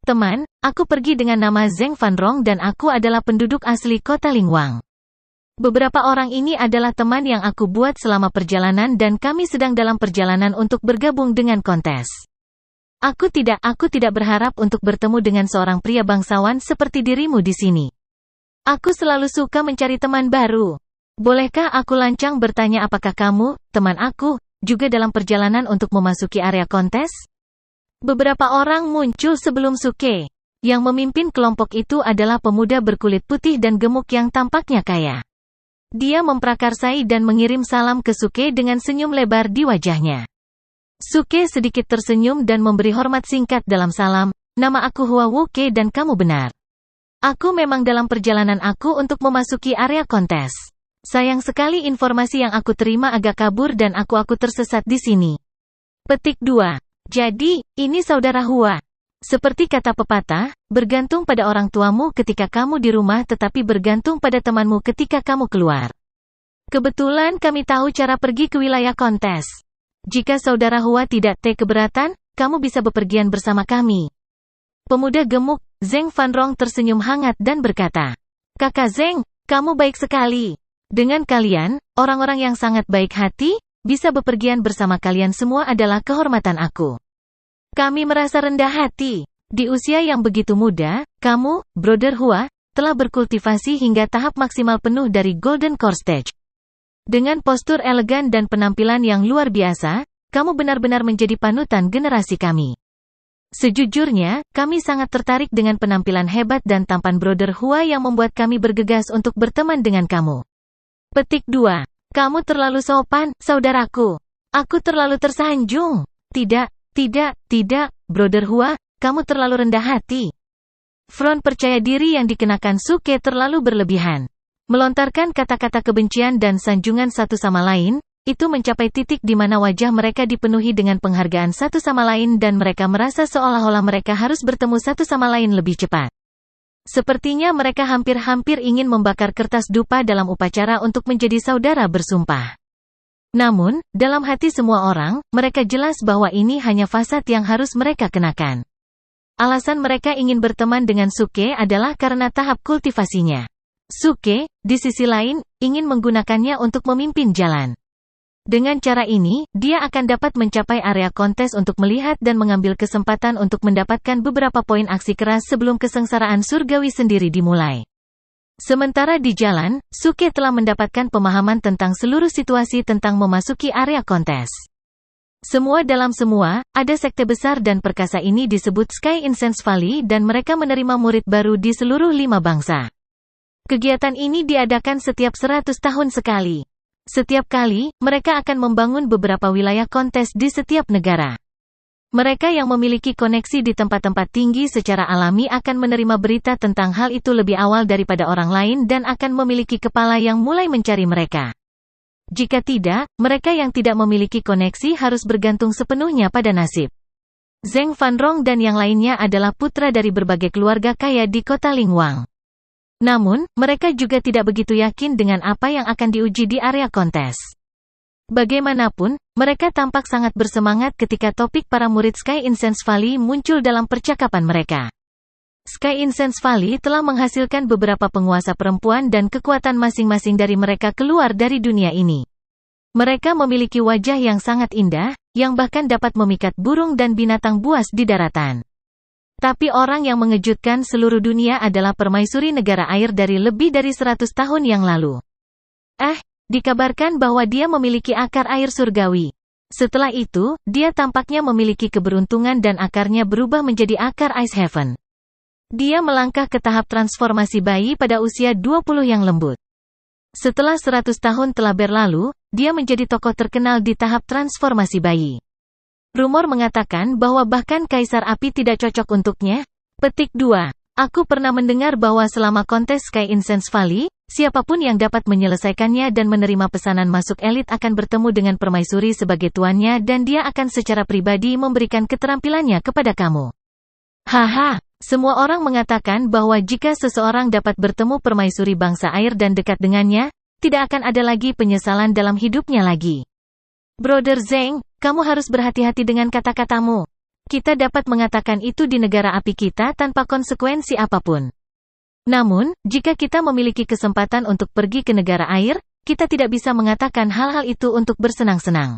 Teman, aku pergi dengan nama Zheng Fanrong dan aku adalah penduduk asli kota Lingwang. Beberapa orang ini adalah teman yang aku buat selama perjalanan dan kami sedang dalam perjalanan untuk bergabung dengan kontes. Aku tidak berharap untuk bertemu dengan seorang pria bangsawan seperti dirimu di sini. Aku selalu suka mencari teman baru. Bolehkah aku lancang bertanya apakah kamu, teman aku, juga dalam perjalanan untuk memasuki area kontes? Beberapa orang muncul sebelum Suke. Yang memimpin kelompok itu adalah pemuda berkulit putih dan gemuk yang tampaknya kaya. Dia memprakarsai dan mengirim salam ke Suke dengan senyum lebar di wajahnya. Suke sedikit tersenyum dan memberi hormat singkat dalam salam, "Nama aku Hua Wuke dan kamu benar. Aku memang dalam perjalanan aku untuk memasuki area kontes. Sayang sekali informasi yang aku terima agak kabur dan aku tersesat di sini." Petik 2. Jadi, ini saudara Hua. Seperti kata pepatah, bergantung pada orang tuamu ketika kamu di rumah tetapi bergantung pada temanmu ketika kamu keluar. Kebetulan kami tahu cara pergi ke wilayah kontes. Jika saudara Hua tidak keberatan, kamu bisa bepergian bersama kami. Pemuda gemuk, Zheng Fanrong tersenyum hangat dan berkata, "Kakak Zheng, kamu baik sekali. Dengan kalian, orang-orang yang sangat baik hati, bisa bepergian bersama kalian semua adalah kehormatan aku. Kami merasa rendah hati. Di usia yang begitu muda, kamu, Brother Hua, telah berkultivasi hingga tahap maksimal penuh dari Golden Core Stage. Dengan postur elegan dan penampilan yang luar biasa, kamu benar-benar menjadi panutan generasi kami. Sejujurnya, kami sangat tertarik dengan penampilan hebat dan tampan Brother Hua yang membuat kami bergegas untuk berteman dengan kamu." Petik 2. Kamu terlalu sopan, saudaraku. Aku terlalu tersanjung. Tidak, Brother Hua, kamu terlalu rendah hati. Front percaya diri yang dikenakan Suke terlalu berlebihan. Melontarkan kata-kata kebencian dan sanjungan satu sama lain, itu mencapai titik di mana wajah mereka dipenuhi dengan penghargaan satu sama lain dan mereka merasa seolah-olah mereka harus bertemu satu sama lain lebih cepat. Sepertinya mereka hampir-hampir ingin membakar kertas dupa dalam upacara untuk menjadi saudara bersumpah. Namun, dalam hati semua orang, mereka jelas bahwa ini hanya fasad yang harus mereka kenakan. Alasan mereka ingin berteman dengan Suke adalah karena tahap kultivasinya. Suke, di sisi lain, ingin menggunakannya untuk memimpin jalan. Dengan cara ini, dia akan dapat mencapai area kontes untuk melihat dan mengambil kesempatan untuk mendapatkan beberapa poin aksi keras sebelum kesengsaraan surgawi sendiri dimulai. Sementara di jalan, Suke telah mendapatkan pemahaman tentang seluruh situasi tentang memasuki area kontes. Semua dalam semua, ada sekte besar dan perkasa ini disebut Sky Incense Valley dan mereka menerima murid baru di seluruh 5 bangsa. Kegiatan ini diadakan setiap 100 tahun sekali. Setiap kali, mereka akan membangun beberapa wilayah kontes di setiap negara. Mereka yang memiliki koneksi di tempat-tempat tinggi secara alami akan menerima berita tentang hal itu lebih awal daripada orang lain dan akan memiliki kepala yang mulai mencari mereka. Jika tidak, mereka yang tidak memiliki koneksi harus bergantung sepenuhnya pada nasib. Zheng Fanrong dan yang lainnya adalah putra dari berbagai keluarga kaya di kota Lingwang. Namun, mereka juga tidak begitu yakin dengan apa yang akan diuji di area kontes. Bagaimanapun, mereka tampak sangat bersemangat ketika topik para murid Sky Incense Valley muncul dalam percakapan mereka. Sky Incense Valley telah menghasilkan beberapa penguasa perempuan dan kekuatan masing-masing dari mereka keluar dari dunia ini. Mereka memiliki wajah yang sangat indah, yang bahkan dapat memikat burung dan binatang buas di daratan. Tapi orang yang mengejutkan seluruh dunia adalah permaisuri negara air dari lebih dari 100 tahun yang lalu. Dikabarkan bahwa dia memiliki akar air surgawi. Setelah itu, dia tampaknya memiliki keberuntungan dan akarnya berubah menjadi akar Ice Heaven. Dia melangkah ke tahap transformasi bayi pada usia 20 yang lembut. Setelah 100 tahun telah berlalu, dia menjadi tokoh terkenal di tahap transformasi bayi. Rumor mengatakan bahwa bahkan Kaisar Api tidak cocok untuknya. Petik 2. Aku pernah mendengar bahwa selama kontes Sky Incense Valley, siapapun yang dapat menyelesaikannya dan menerima pesanan masuk elit akan bertemu dengan permaisuri sebagai tuannya dan dia akan secara pribadi memberikan keterampilannya kepada kamu. Haha, semua orang mengatakan bahwa jika seseorang dapat bertemu permaisuri bangsa air dan dekat dengannya, tidak akan ada lagi penyesalan dalam hidupnya lagi. Brother Zheng, kamu harus berhati-hati dengan kata-katamu. Kita dapat mengatakan itu di negara api kita tanpa konsekuensi apapun. Namun, jika kita memiliki kesempatan untuk pergi ke negara air, kita tidak bisa mengatakan hal-hal itu untuk bersenang-senang.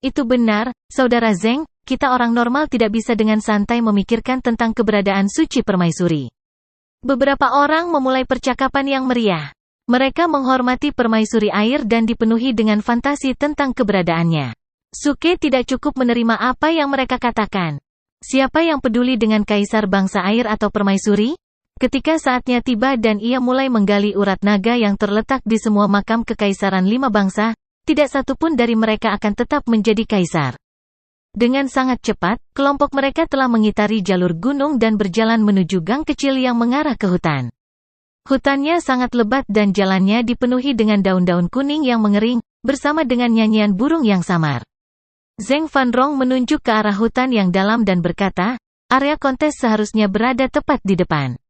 Itu benar, Saudara Zeng, kita orang normal tidak bisa dengan santai memikirkan tentang keberadaan suci permaisuri. Beberapa orang memulai percakapan yang meriah. Mereka menghormati permaisuri air dan dipenuhi dengan fantasi tentang keberadaannya. Suke tidak cukup menerima apa yang mereka katakan. Siapa yang peduli dengan kaisar bangsa air atau permaisuri? Ketika saatnya tiba dan ia mulai menggali urat naga yang terletak di semua makam kekaisaran 5 bangsa, tidak satu pun dari mereka akan tetap menjadi kaisar. Dengan sangat cepat, kelompok mereka telah mengitari jalur gunung dan berjalan menuju gang kecil yang mengarah ke hutan. Hutannya sangat lebat dan jalannya dipenuhi dengan daun-daun kuning yang mengering, bersama dengan nyanyian burung yang samar. Zeng Fanrong menunjuk ke arah hutan yang dalam dan berkata, area kontes seharusnya berada tepat di depan.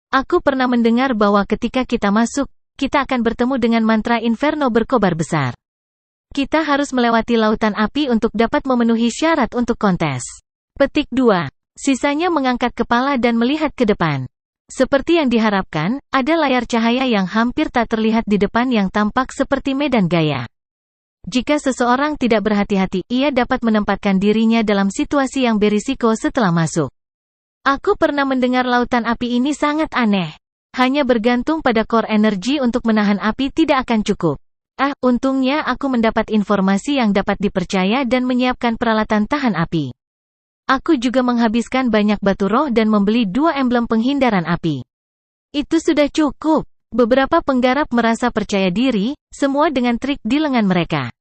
Aku pernah mendengar bahwa ketika kita masuk, kita akan bertemu dengan mantra inferno berkobar besar. Kita harus melewati lautan api untuk dapat memenuhi syarat untuk kontes. Petik 2. Sisanya mengangkat kepala dan melihat ke depan. Seperti yang diharapkan, ada layar cahaya yang hampir tak terlihat di depan yang tampak seperti medan gaya. Jika seseorang tidak berhati-hati, ia dapat menempatkan dirinya dalam situasi yang berisiko setelah masuk. Aku pernah mendengar lautan api ini sangat aneh. Hanya bergantung pada core energi untuk menahan api tidak akan cukup. Untungnya aku mendapat informasi yang dapat dipercaya dan menyiapkan peralatan tahan api. Aku juga menghabiskan banyak batu roh dan membeli 2 emblem penghindaran api. Itu sudah cukup. Beberapa penggarap merasa percaya diri, semua dengan trik di lengan mereka.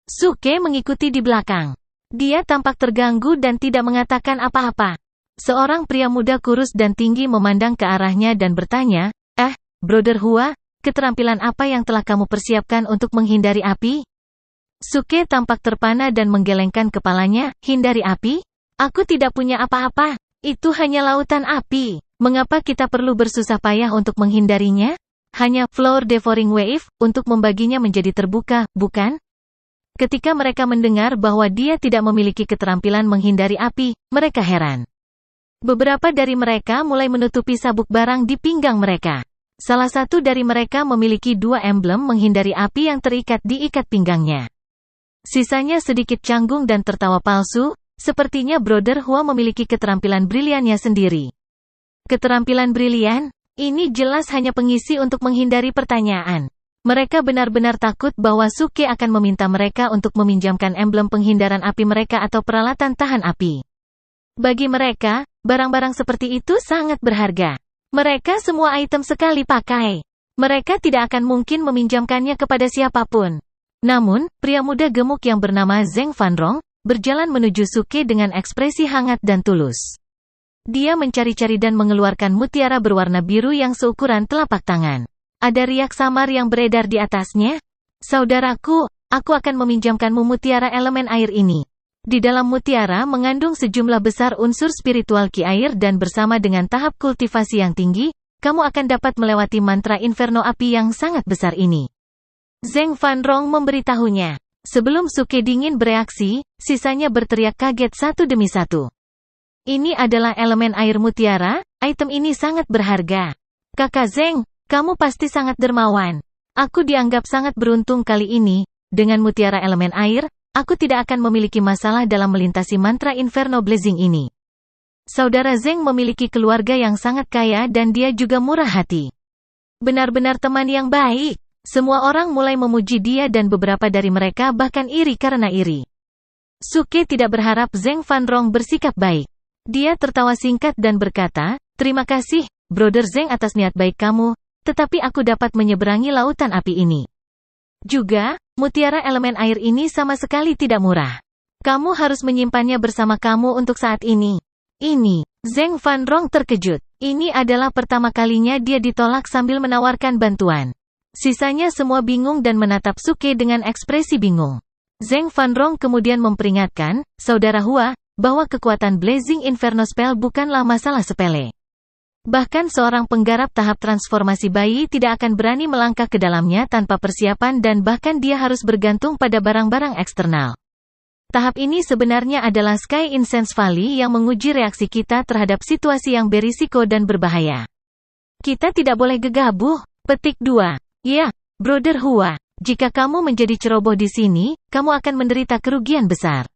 Suke mengikuti di belakang. Dia tampak terganggu dan tidak mengatakan apa-apa. Seorang pria muda kurus dan tinggi memandang ke arahnya dan bertanya, Brother Hua, keterampilan apa yang telah kamu persiapkan untuk menghindari api? Suke tampak terpana dan menggelengkan kepalanya, hindari api? Aku tidak punya apa-apa. Itu hanya lautan api. Mengapa kita perlu bersusah payah untuk menghindarinya? Hanya floor devouring wave, untuk membaginya menjadi terbuka, bukan? Ketika mereka mendengar bahwa dia tidak memiliki keterampilan menghindari api, mereka heran. Beberapa dari mereka mulai menutupi sabuk barang di pinggang mereka. Salah satu dari mereka memiliki 2 emblem menghindari api yang terikat di ikat pinggangnya. Sisanya sedikit canggung dan tertawa palsu, sepertinya Brother Hua memiliki keterampilan briliannya sendiri. Keterampilan brilian? Ini jelas hanya pengisi untuk menghindari pertanyaan. Mereka benar-benar takut bahwa Suke akan meminta mereka untuk meminjamkan emblem penghindaran api mereka atau peralatan tahan api. Bagi mereka, barang-barang seperti itu sangat berharga. Mereka semua item sekali pakai. Mereka tidak akan mungkin meminjamkannya kepada siapapun. Namun, pria muda gemuk yang bernama Zeng Fanrong, berjalan menuju Suke dengan ekspresi hangat dan tulus. Dia mencari-cari dan mengeluarkan mutiara berwarna biru yang seukuran telapak tangan. Ada riak samar yang beredar di atasnya. Saudaraku, aku akan meminjamkanmu mutiara elemen air ini. Di dalam mutiara mengandung sejumlah besar unsur spiritual ki air dan bersama dengan tahap kultivasi yang tinggi, kamu akan dapat melewati mantra inferno api yang sangat besar ini. Zeng Fanrong memberitahunya. Sebelum Suke dingin bereaksi, sisanya berteriak kaget satu demi satu. Ini adalah elemen air mutiara, item ini sangat berharga. Kakak Zeng, kamu pasti sangat dermawan. Aku dianggap sangat beruntung kali ini, dengan mutiara elemen air, aku tidak akan memiliki masalah dalam melintasi mantra Inferno Blazing ini. Saudara Zeng memiliki keluarga yang sangat kaya dan dia juga murah hati. Benar-benar teman yang baik. Semua orang mulai memuji dia dan beberapa dari mereka bahkan iri karena iri. Suke tidak berharap Zeng Fanrong bersikap baik. Dia tertawa singkat dan berkata, terima kasih, Brother Zeng atas niat baik kamu, tetapi aku dapat menyeberangi lautan api ini. Juga, mutiara elemen air ini sama sekali tidak murah. Kamu harus menyimpannya bersama kamu untuk saat ini. Ini, Zeng Fanrong terkejut. Ini adalah pertama kalinya dia ditolak sambil menawarkan bantuan. Sisanya semua bingung dan menatap Suke dengan ekspresi bingung. Zeng Fanrong kemudian memperingatkan, Saudara Hua, bahwa kekuatan Blazing Inferno Spell bukanlah masalah sepele. Bahkan seorang penggarap tahap transformasi bayi tidak akan berani melangkah ke dalamnya tanpa persiapan dan bahkan dia harus bergantung pada barang-barang eksternal. Tahap ini sebenarnya adalah Sky Incense Valley yang menguji reaksi kita terhadap situasi yang berisiko dan berbahaya. Kita tidak boleh gegabah. Petik 2. Ya, Brother Hua, jika kamu menjadi ceroboh di sini, kamu akan menderita kerugian besar.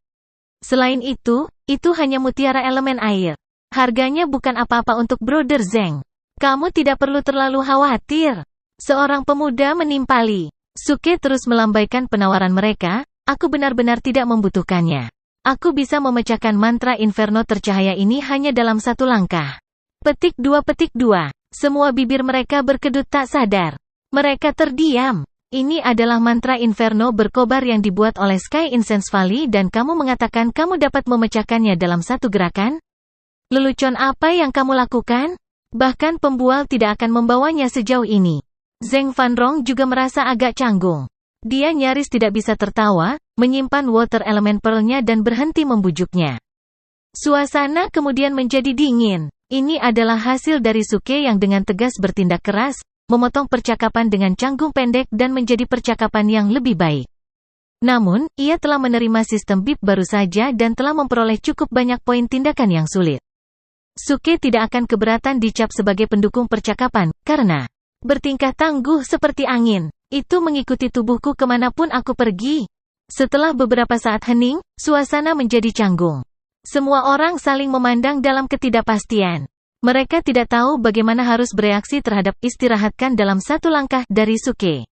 Selain itu hanya mutiara elemen air. Harganya bukan apa-apa untuk Brother Zeng. Kamu tidak perlu terlalu khawatir. Seorang pemuda menimpali. Suke terus melambaikan penawaran mereka. Aku benar-benar tidak membutuhkannya. Aku bisa memecahkan mantra inferno tercahaya ini hanya dalam satu langkah. Petik 2. Semua bibir mereka berkedut tak sadar. Mereka terdiam. Ini adalah mantra inferno berkobar yang dibuat oleh Sky Incense Valley dan kamu mengatakan kamu dapat memecahkannya dalam satu gerakan? Lelucon apa yang kamu lakukan? Bahkan pembual tidak akan membawanya sejauh ini. Zeng Fanrong juga merasa agak canggung. Dia nyaris tidak bisa tertawa, menyimpan water element pearl-nya dan berhenti membujuknya. Suasana kemudian menjadi dingin. Ini adalah hasil dari Suke yang dengan tegas bertindak keras, memotong percakapan dengan canggung pendek dan menjadi percakapan yang lebih baik. Namun, ia telah menerima sistem BIP baru saja dan telah memperoleh cukup banyak poin tindakan yang sulit. Suke tidak akan keberatan dicap sebagai pendukung percakapan, karena bertingkah tangguh seperti angin. Itu mengikuti tubuhku kemanapun aku pergi. Setelah beberapa saat hening, suasana menjadi canggung. Semua orang saling memandang dalam ketidakpastian. Mereka tidak tahu bagaimana harus bereaksi terhadap istirahatkan dalam satu langkah dari Suke.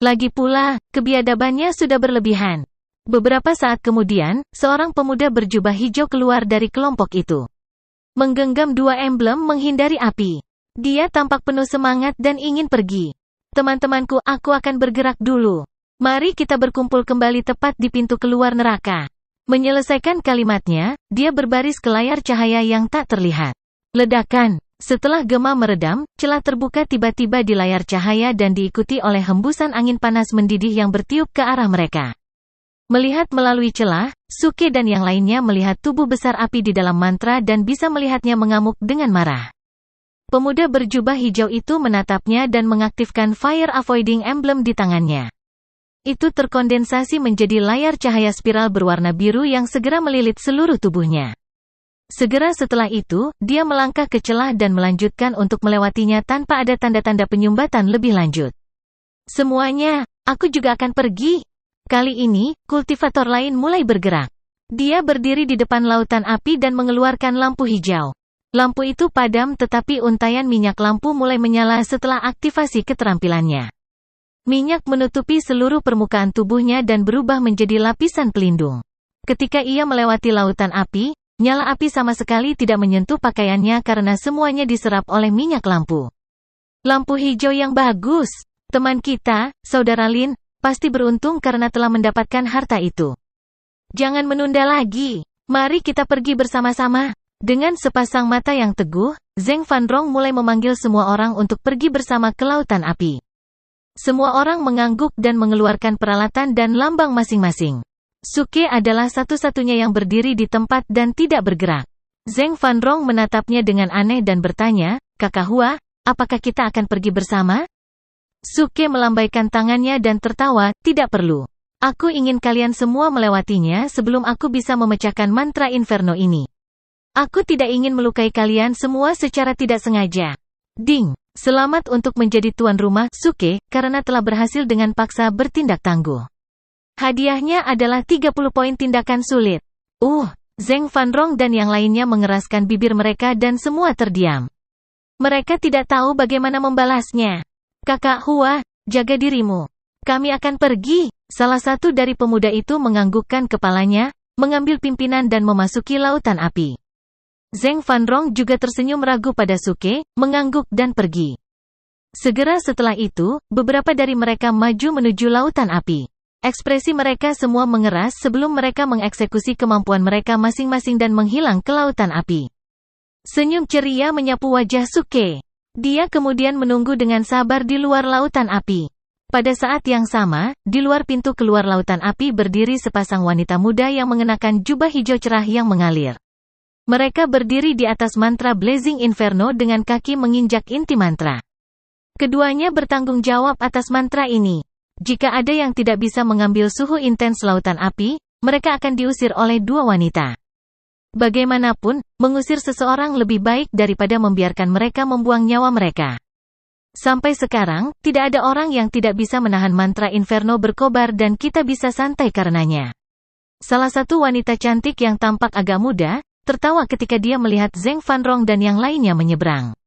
Lagi pula, kebiadabannya sudah berlebihan. Beberapa saat kemudian, seorang pemuda berjubah hijau keluar dari kelompok itu. Menggenggam dua emblem menghindari api. Dia tampak penuh semangat dan ingin pergi. Teman-temanku, aku akan bergerak dulu. Mari kita berkumpul kembali tepat di pintu keluar neraka. Menyelesaikan kalimatnya, dia berbaris ke layar cahaya yang tak terlihat. Ledakan. Setelah gema meredam, celah terbuka tiba-tiba di layar cahaya dan diikuti oleh hembusan angin panas mendidih yang bertiup ke arah mereka. Melihat melalui celah, Suke dan yang lainnya melihat tubuh besar api di dalam mantra dan bisa melihatnya mengamuk dengan marah. Pemuda berjubah hijau itu menatapnya dan mengaktifkan Fire Avoiding Emblem di tangannya. Itu terkondensasi menjadi layar cahaya spiral berwarna biru yang segera melilit seluruh tubuhnya. Segera setelah itu, dia melangkah ke celah dan melanjutkan untuk melewatinya tanpa ada tanda-tanda penyumbatan lebih lanjut. Semuanya, aku juga akan pergi. Kali ini, kultivator lain mulai bergerak. Dia berdiri di depan lautan api dan mengeluarkan lampu hijau. Lampu itu padam tetapi untaian minyak lampu mulai menyala setelah aktivasi keterampilannya. Minyak menutupi seluruh permukaan tubuhnya dan berubah menjadi lapisan pelindung. Ketika ia melewati lautan api, nyala api sama sekali tidak menyentuh pakaiannya karena semuanya diserap oleh minyak lampu. Lampu hijau yang bagus. Teman kita, Saudara Lin, pasti beruntung karena telah mendapatkan harta itu. Jangan menunda lagi. Mari kita pergi bersama-sama. Dengan sepasang mata yang teguh, Zeng Fanrong mulai memanggil semua orang untuk pergi bersama ke lautan api. Semua orang mengangguk dan mengeluarkan peralatan dan lambang masing-masing. Suke adalah satu-satunya yang berdiri di tempat dan tidak bergerak. Zeng Fanrong menatapnya dengan aneh dan bertanya, Kakak Hua, apakah kita akan pergi bersama? Suke melambaikan tangannya dan tertawa, tidak perlu. Aku ingin kalian semua melewatinya sebelum aku bisa memecahkan mantra inferno ini. Aku tidak ingin melukai kalian semua secara tidak sengaja. Ding! Selamat untuk menjadi tuan rumah, Suke, karena telah berhasil dengan paksa bertindak tangguh. Hadiahnya adalah 30 poin tindakan sulit. Zeng Fanrong dan yang lainnya mengeraskan bibir mereka dan semua terdiam. Mereka tidak tahu bagaimana membalasnya. Kakak Hua, jaga dirimu. Kami akan pergi. Salah satu dari pemuda itu menganggukkan kepalanya, mengambil pimpinan dan memasuki lautan api. Zeng Fanrong juga tersenyum ragu pada Suke, mengangguk dan pergi. Segera setelah itu, beberapa dari mereka maju menuju lautan api. Ekspresi mereka semua mengeras sebelum mereka mengeksekusi kemampuan mereka masing-masing dan menghilang ke lautan api. Senyum ceria menyapu wajah Suke. Dia kemudian menunggu dengan sabar di luar lautan api. Pada saat yang sama, di luar pintu keluar lautan api berdiri sepasang wanita muda yang mengenakan jubah hijau cerah yang mengalir. Mereka berdiri di atas mantra Blazing Inferno dengan kaki menginjak inti mantra. Keduanya bertanggung jawab atas mantra ini. Jika ada yang tidak bisa mengambil suhu intens lautan api, mereka akan diusir oleh dua wanita. Bagaimanapun, mengusir seseorang lebih baik daripada membiarkan mereka membuang nyawa mereka. Sampai sekarang, tidak ada orang yang tidak bisa menahan mantra Inferno berkobar dan kita bisa santai karenanya. Salah satu wanita cantik yang tampak agak muda, tertawa ketika dia melihat Zheng Fanrong dan yang lainnya menyeberang.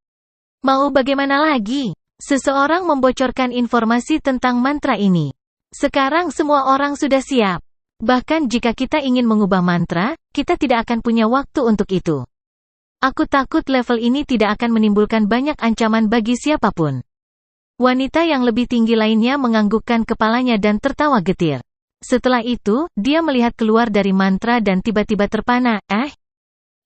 Mau bagaimana lagi? Seseorang membocorkan informasi tentang mantra ini. Sekarang semua orang sudah siap. Bahkan jika kita ingin mengubah mantra, kita tidak akan punya waktu untuk itu. Aku takut level ini tidak akan menimbulkan banyak ancaman bagi siapapun. Wanita yang lebih tinggi lainnya menganggukkan kepalanya dan tertawa getir. Setelah itu, dia melihat keluar dari mantra dan tiba-tiba terpana.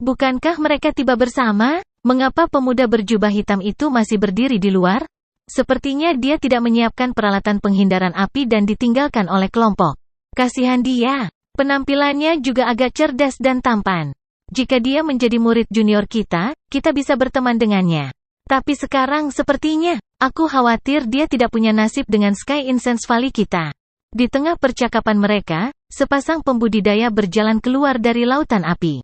Bukankah mereka tiba bersama? Mengapa pemuda berjubah hitam itu masih berdiri di luar? Sepertinya dia tidak menyiapkan peralatan penghindaran api dan ditinggalkan oleh kelompok. Kasihan dia. Penampilannya juga agak cerdas dan tampan. Jika dia menjadi murid junior kita bisa berteman dengannya. Tapi sekarang sepertinya, aku khawatir dia tidak punya nasib dengan Sky Incense Valley kita. Di tengah percakapan mereka, sepasang pembudidaya berjalan keluar dari lautan api.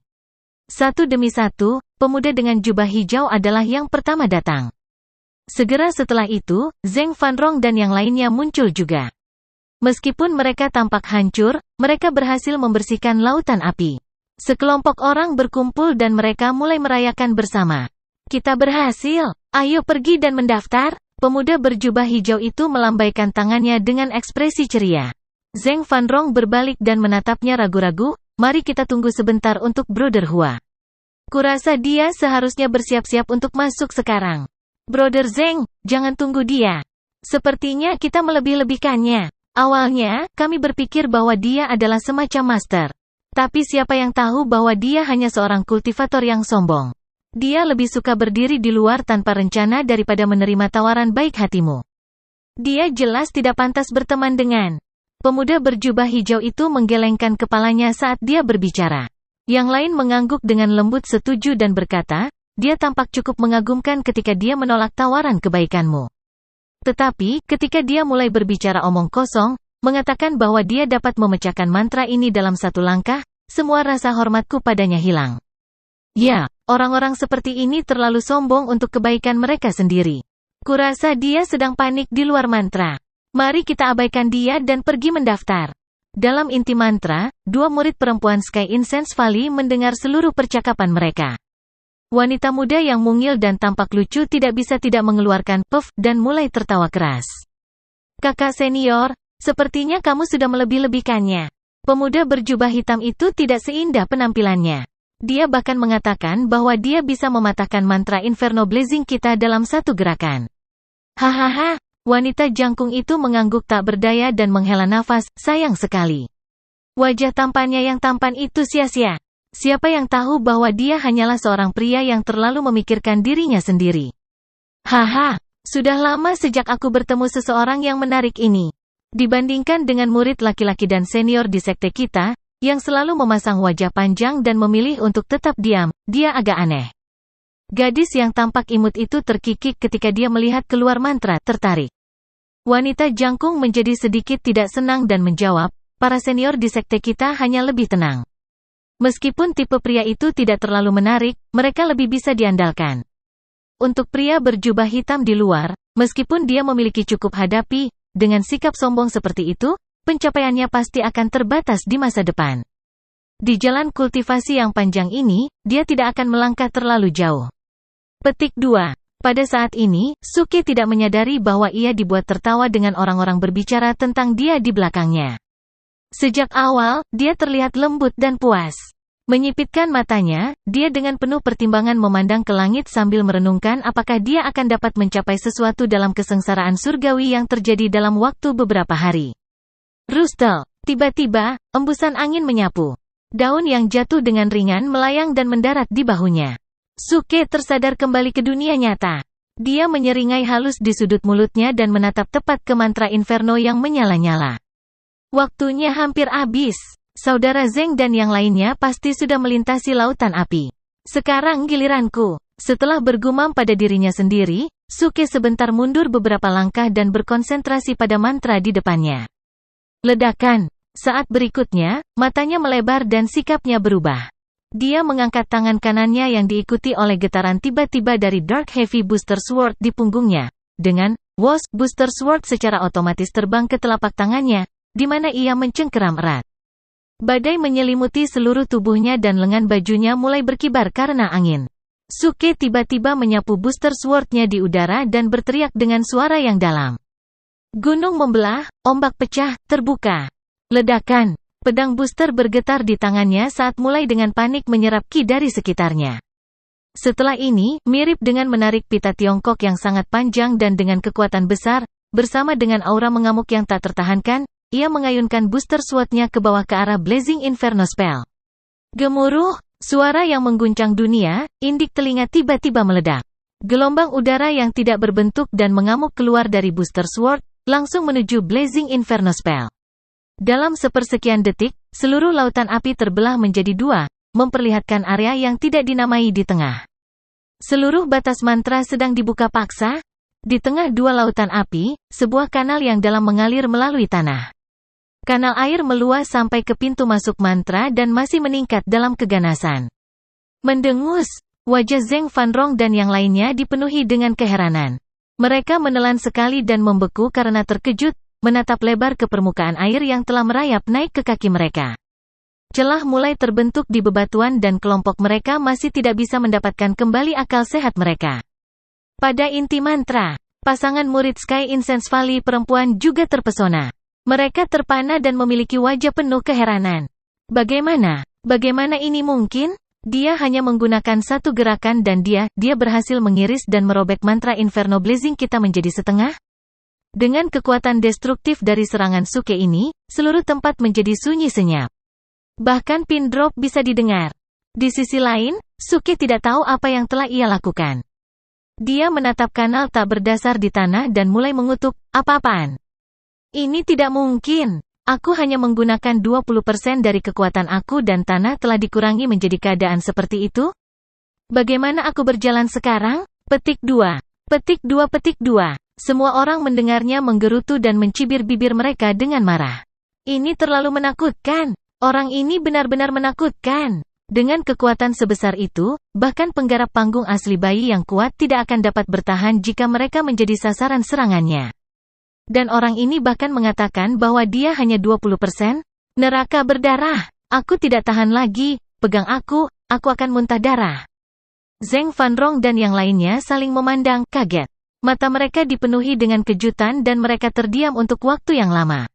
Satu demi satu, pemuda dengan jubah hijau adalah yang pertama datang. Segera setelah itu, Zheng Fanrong dan yang lainnya muncul juga. Meskipun mereka tampak hancur, mereka berhasil membersihkan lautan api. Sekelompok orang berkumpul dan mereka mulai merayakan bersama. Kita berhasil, ayo pergi dan mendaftar. Pemuda berjubah hijau itu melambaikan tangannya dengan ekspresi ceria. Zheng Fanrong berbalik dan menatapnya ragu-ragu. Mari kita tunggu sebentar untuk Brother Hua. Kurasa dia seharusnya bersiap-siap untuk masuk sekarang. Brother Zheng, jangan tunggu dia. Sepertinya kita melebih-lebihkannya. Awalnya, kami berpikir bahwa dia adalah semacam master. Tapi siapa yang tahu bahwa dia hanya seorang kultivator yang sombong. Dia lebih suka berdiri di luar tanpa rencana daripada menerima tawaran baik hatimu. Dia jelas tidak pantas berteman dengan. Pemuda berjubah hijau itu menggelengkan kepalanya saat dia berbicara. Yang lain mengangguk dengan lembut setuju dan berkata, dia tampak cukup mengagumkan ketika dia menolak tawaran kebaikanmu. Tetapi, ketika dia mulai berbicara omong kosong, mengatakan bahwa dia dapat memecahkan mantra ini dalam satu langkah, semua rasa hormatku padanya hilang. Ya, orang-orang seperti ini terlalu sombong untuk kebaikan mereka sendiri. Kurasa dia sedang panik di luar mantra. Mari kita abaikan dia dan pergi mendaftar. Dalam inti mantra, dua murid perempuan Sky Incense Valley mendengar seluruh percakapan mereka. Wanita muda yang mungil dan tampak lucu tidak bisa tidak mengeluarkan puff dan mulai tertawa keras. Kakak senior, sepertinya kamu sudah melebih-lebihkannya. Pemuda berjubah hitam itu tidak seindah penampilannya. Dia bahkan mengatakan bahwa dia bisa mematahkan mantra Inferno Blazing kita dalam satu gerakan. Hahaha, wanita jangkung itu mengangguk tak berdaya dan menghela nafas, sayang sekali. Wajah tampannya yang tampan itu sia-sia. Siapa yang tahu bahwa dia hanyalah seorang pria yang terlalu memikirkan dirinya sendiri. Haha, sudah lama sejak aku bertemu seseorang yang menarik ini. Dibandingkan dengan murid laki-laki dan senior di sekte kita, yang selalu memasang wajah panjang dan memilih untuk tetap diam, dia agak aneh. Gadis yang tampak imut itu terkikik ketika dia melihat keluar mantra, tertarik. Wanita jangkung menjadi sedikit tidak senang dan menjawab, para senior di sekte kita hanya lebih tenang. Meskipun tipe pria itu tidak terlalu menarik, mereka lebih bisa diandalkan. Untuk pria berjubah hitam di luar, meskipun dia memiliki cukup hadapi, dengan sikap sombong seperti itu, pencapaiannya pasti akan terbatas di masa depan. Di jalan kultivasi yang panjang ini, dia tidak akan melangkah terlalu jauh. Petik 2. Pada saat ini, Suki tidak menyadari bahwa ia dibuat tertawa dengan orang-orang berbicara tentang dia di belakangnya. Sejak awal, dia terlihat lembut dan puas. Menyipitkan matanya, dia dengan penuh pertimbangan memandang ke langit sambil merenungkan apakah dia akan dapat mencapai sesuatu dalam kesengsaraan surgawi yang terjadi dalam waktu beberapa hari. Rustel. Tiba-tiba, embusan angin menyapu. Daun yang jatuh dengan ringan melayang dan mendarat di bahunya. Suke tersadar kembali ke dunia nyata. Dia menyeringai halus di sudut mulutnya dan menatap tepat ke mantra Inferno yang menyala-nyala. Waktunya hampir habis. Saudara Zheng dan yang lainnya pasti sudah melintasi lautan api. Sekarang giliranku. Setelah bergumam pada dirinya sendiri, Suke sebentar mundur beberapa langkah dan berkonsentrasi pada mantra di depannya. Ledakan. Saat berikutnya, matanya melebar dan sikapnya berubah. Dia mengangkat tangan kanannya yang diikuti oleh getaran tiba-tiba dari Dark Heavy Booster Sword di punggungnya. Dengan "Wosh", Booster Sword secara otomatis terbang ke telapak tangannya, di mana ia mencengkeram erat. Badai menyelimuti seluruh tubuhnya dan lengan bajunya mulai berkibar karena angin. Suke tiba-tiba menyapu Booster Sword-nya di udara dan berteriak dengan suara yang dalam. Gunung membelah, ombak pecah, terbuka. Ledakan. Pedang booster bergetar di tangannya saat mulai dengan panik menyerap ki dari sekitarnya. Setelah ini, mirip dengan menarik pita Tiongkok yang sangat panjang dan dengan kekuatan besar, bersama dengan aura mengamuk yang tak tertahankan, ia mengayunkan booster sword-nya ke bawah ke arah Blazing Inferno Spell. Gemuruh, suara yang mengguncang dunia, indik telinga tiba-tiba meledak. Gelombang udara yang tidak berbentuk dan mengamuk keluar dari booster sword, langsung menuju Blazing Inferno Spell. Dalam sepersekian detik, seluruh lautan api terbelah menjadi dua, memperlihatkan area yang tidak dinamai di tengah. Seluruh batas mantra sedang dibuka paksa. Di tengah dua lautan api, sebuah kanal yang dalam mengalir melalui tanah. Kanal air meluas sampai ke pintu masuk mantra dan masih meningkat dalam keganasan. Mendengus, wajah Zheng Fanrong dan yang lainnya dipenuhi dengan keheranan. Mereka menelan sekali dan membeku karena terkejut, menatap lebar ke permukaan air yang telah merayap naik ke kaki mereka. Celah mulai terbentuk di bebatuan dan kelompok mereka masih tidak bisa mendapatkan kembali akal sehat mereka. Pada inti mantra, pasangan murid Sky Incense Valley perempuan juga terpesona. Mereka terpana dan memiliki wajah penuh keheranan. Bagaimana ini mungkin? Dia hanya menggunakan satu gerakan dan dia berhasil mengiris dan merobek mantra Inferno Blazing kita menjadi setengah? Dengan kekuatan destruktif dari serangan Suke ini, seluruh tempat menjadi sunyi senyap. Bahkan pin drop bisa didengar. Di sisi lain, Suke tidak tahu apa yang telah ia lakukan. Dia menatap kanal tak berdasar di tanah dan mulai mengutuk, apa-apaan? Ini tidak mungkin. Aku hanya menggunakan 20% dari kekuatan aku dan tanah telah dikurangi menjadi keadaan seperti itu? Bagaimana aku berjalan sekarang? Petik 2. Petik 2. Semua orang mendengarnya menggerutu dan mencibir bibir mereka dengan marah. Ini terlalu menakutkan. Orang ini benar-benar menakutkan. Dengan kekuatan sebesar itu, bahkan penggarap panggung asli bayi yang kuat tidak akan dapat bertahan jika mereka menjadi sasaran serangannya. Dan orang ini bahkan mengatakan bahwa dia hanya 20%? Neraka berdarah. Aku tidak tahan lagi. Pegang aku akan muntah darah. Zheng Fanrong dan yang lainnya saling memandang, kaget. Mata mereka dipenuhi dengan kejutan dan mereka terdiam untuk waktu yang lama.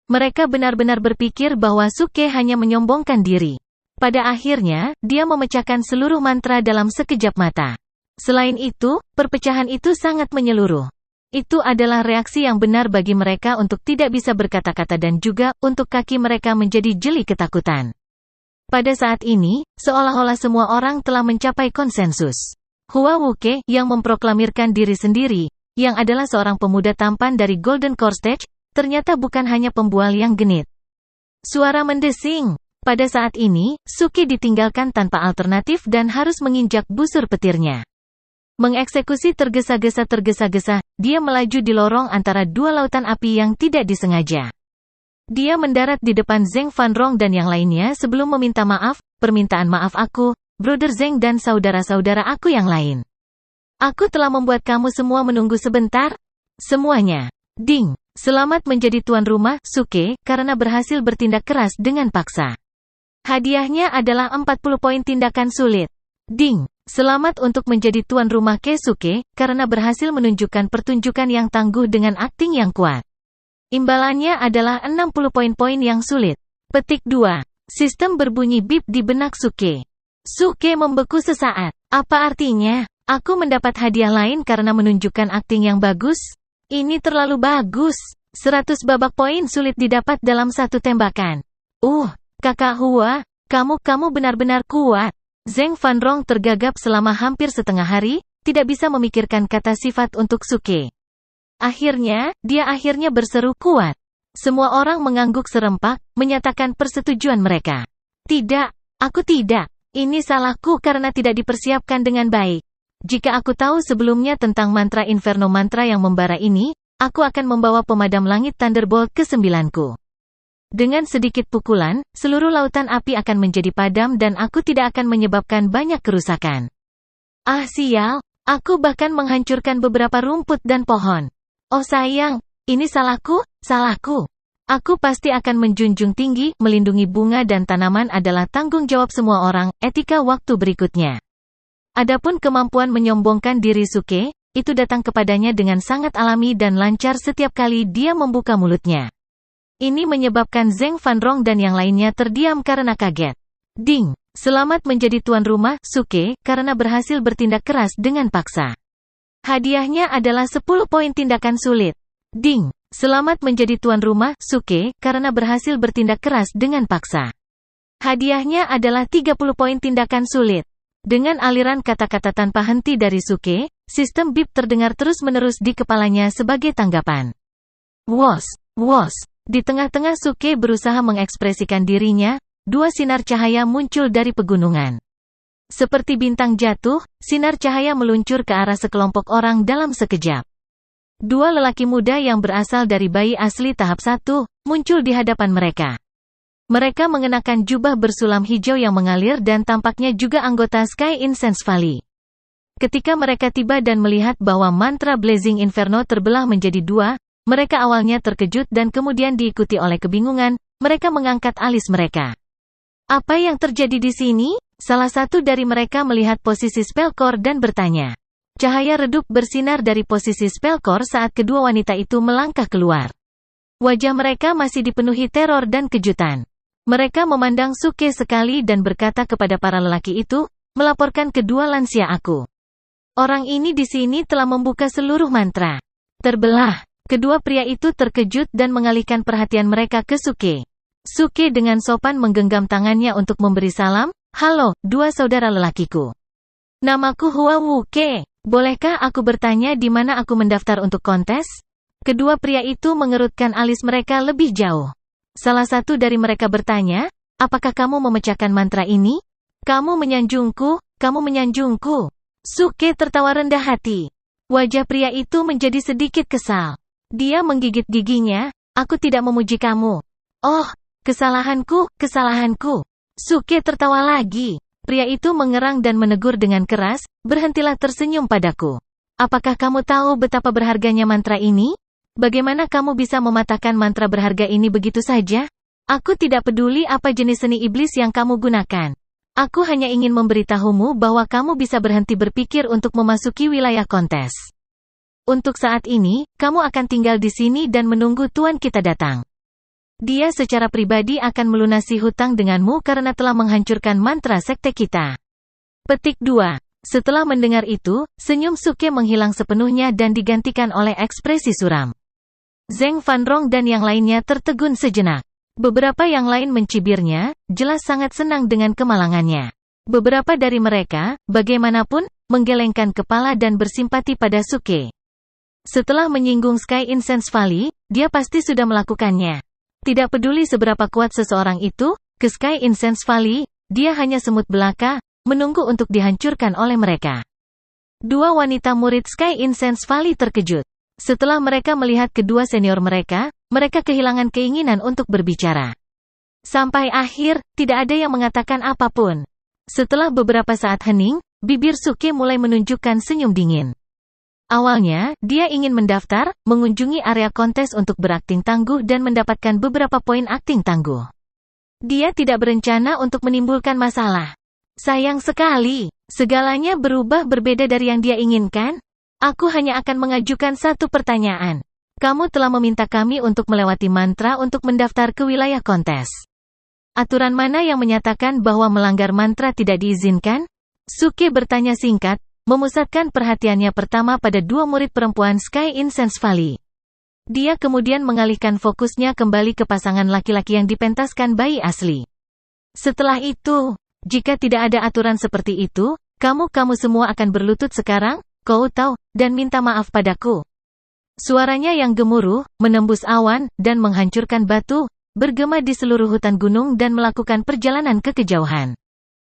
Mereka benar-benar berpikir bahwa Suke hanya menyombongkan diri. Pada akhirnya, dia memecahkan seluruh mantra dalam sekejap mata. Selain itu, perpecahan itu sangat menyeluruh. Itu adalah reaksi yang benar bagi mereka untuk tidak bisa berkata-kata dan juga untuk kaki mereka menjadi jeli ketakutan. Pada saat ini, seolah-olah semua orang telah mencapai konsensus. Hua Wuke, yang memproklamirkan diri sendiri, yang adalah seorang pemuda tampan dari Golden Core Stage, ternyata bukan hanya pembual yang genit. Suara mendesing. Pada saat ini, Suke ditinggalkan tanpa alternatif dan harus menginjak busur petirnya. Mengeksekusi tergesa-gesa, dia melaju di lorong antara dua lautan api yang tidak disengaja. Dia mendarat di depan Zheng Fanrong dan yang lainnya sebelum meminta maaf, permintaan maaf aku, Brother Zheng dan saudara-saudara aku yang lain. Aku telah membuat kamu semua menunggu sebentar. Semuanya. Ding. Selamat menjadi tuan rumah, Suke, karena berhasil bertindak keras dengan paksa. Hadiahnya adalah 40 poin tindakan sulit. Ding. Selamat untuk menjadi tuan rumah Keisuke, karena berhasil menunjukkan pertunjukan yang tangguh dengan akting yang kuat. Imbalannya adalah 60 poin-poin yang sulit. Petik 2. Sistem berbunyi bip di benak Suke. Suke membeku sesaat. Apa artinya? Aku mendapat hadiah lain karena menunjukkan akting yang bagus? Ini terlalu bagus. 100 babak poin sulit didapat dalam satu tembakan. Kakak Hua, kamu benar-benar kuat. Zheng Fanrong tergagap selama hampir setengah hari, tidak bisa memikirkan kata sifat untuk Suke. Akhirnya berseru kuat. Semua orang mengangguk serempak, menyatakan persetujuan mereka. Tidak, aku tidak. Ini salahku karena tidak dipersiapkan dengan baik. Jika aku tahu sebelumnya tentang mantra Inferno mantra yang membara ini, aku akan membawa pemadam langit Thunderbolt ke-9ku. Dengan sedikit pukulan, seluruh lautan api akan menjadi padam dan aku tidak akan menyebabkan banyak kerusakan. Ah sial, aku bahkan menghancurkan beberapa rumput dan pohon. Oh sayang, ini salahku, salahku. Aku pasti akan menjunjung tinggi, melindungi bunga dan tanaman adalah tanggung jawab semua orang, etika waktu berikutnya. Adapun kemampuan menyombongkan diri Suke, itu datang kepadanya dengan sangat alami dan lancar setiap kali dia membuka mulutnya. Ini menyebabkan Zheng Fanrong dan yang lainnya terdiam karena kaget. Ding! Selamat menjadi tuan rumah, Suke, karena berhasil bertindak keras dengan paksa. Hadiahnya adalah 10 poin tindakan sulit. Ding! Selamat menjadi tuan rumah, Suke, karena berhasil bertindak keras dengan paksa. Hadiahnya adalah 30 poin tindakan sulit. Dengan aliran kata-kata tanpa henti dari Suke, sistem bip terdengar terus-menerus di kepalanya sebagai tanggapan. Wos! Wos! Di tengah-tengah Suke berusaha mengekspresikan dirinya, dua sinar cahaya muncul dari pegunungan. Seperti bintang jatuh, sinar cahaya meluncur ke arah sekelompok orang dalam sekejap. Dua lelaki muda yang berasal dari bayi asli tahap 1, muncul di hadapan mereka. Mereka mengenakan jubah bersulam hijau yang mengalir dan tampaknya juga anggota Sky Incense Valley. Ketika mereka tiba dan melihat bahwa mantra Blazing Inferno terbelah menjadi dua, mereka awalnya terkejut dan kemudian diikuti oleh kebingungan, mereka mengangkat alis mereka. Apa yang terjadi di sini? Salah satu dari mereka melihat posisi Spellcore dan bertanya. Cahaya redup bersinar dari posisi Spellcore saat kedua wanita itu melangkah keluar. Wajah mereka masih dipenuhi teror dan kejutan. Mereka memandang Suke sekali dan berkata kepada para lelaki itu, melaporkan kedua lansia aku. Orang ini di sini telah membuka seluruh mantra. Terbelah. Kedua pria itu terkejut dan mengalihkan perhatian mereka ke Suke. Suke dengan sopan menggenggam tangannya untuk memberi salam. Halo, dua saudara lelakiku. Namaku Hua Wuke. Bolehkah aku bertanya di mana aku mendaftar untuk kontes? Kedua pria itu mengerutkan alis mereka lebih jauh. Salah satu dari mereka bertanya, apakah kamu memecahkan mantra ini? Kamu menyanjungku, kamu menyanjungku. Suke tertawa rendah hati. Wajah pria itu menjadi sedikit kesal. Dia menggigit giginya, aku tidak memuji kamu. Oh, kesalahanku, kesalahanku. Suke tertawa lagi. Pria itu mengerang dan menegur dengan keras, berhentilah tersenyum padaku. Apakah kamu tahu betapa berharganya mantra ini? Bagaimana kamu bisa mematahkan mantra berharga ini begitu saja? Aku tidak peduli apa jenis seni iblis yang kamu gunakan. Aku hanya ingin memberitahumu bahwa kamu bisa berhenti berpikir untuk memasuki wilayah kontes. Untuk saat ini, kamu akan tinggal di sini dan menunggu tuan kita datang. Dia secara pribadi akan melunasi hutang denganmu karena telah menghancurkan mantra sekte kita. Petik 2. Setelah mendengar itu, senyum Suke menghilang sepenuhnya dan digantikan oleh ekspresi suram. Zheng Fanrong dan yang lainnya tertegun sejenak. Beberapa yang lain mencibirnya, jelas sangat senang dengan kemalangannya. Beberapa dari mereka, bagaimanapun, menggelengkan kepala dan bersimpati pada Suke. Setelah menyinggung Sky Incense Valley, dia pasti sudah melakukannya. Tidak peduli seberapa kuat seseorang itu, ke Sky Incense Valley, dia hanya semut belaka, menunggu untuk dihancurkan oleh mereka. Dua wanita murid Sky Incense Valley terkejut. Setelah mereka melihat kedua senior mereka, mereka kehilangan keinginan untuk berbicara. Sampai akhir, tidak ada yang mengatakan apapun. Setelah beberapa saat hening, bibir Suke mulai menunjukkan senyum dingin. Awalnya, dia ingin mendaftar, mengunjungi area kontes untuk berakting tangguh dan mendapatkan beberapa poin akting tangguh. Dia tidak berencana untuk menimbulkan masalah. Sayang sekali, segalanya berubah berbeda dari yang dia inginkan. Aku hanya akan mengajukan satu pertanyaan. Kamu telah meminta kami untuk melewati mantra untuk mendaftar ke wilayah kontes. Aturan mana yang menyatakan bahwa melanggar mantra tidak diizinkan? Suke bertanya singkat, memusatkan perhatiannya pertama pada dua murid perempuan Sky Incense Valley. Dia kemudian mengalihkan fokusnya kembali ke pasangan laki-laki yang dipentaskan bayi asli. Setelah itu, jika tidak ada aturan seperti itu, kamu semua akan berlutut sekarang, kau tahu, dan minta maaf padaku. Suaranya yang gemuruh, menembus awan, dan menghancurkan batu, bergema di seluruh hutan gunung dan melakukan perjalanan ke kejauhan.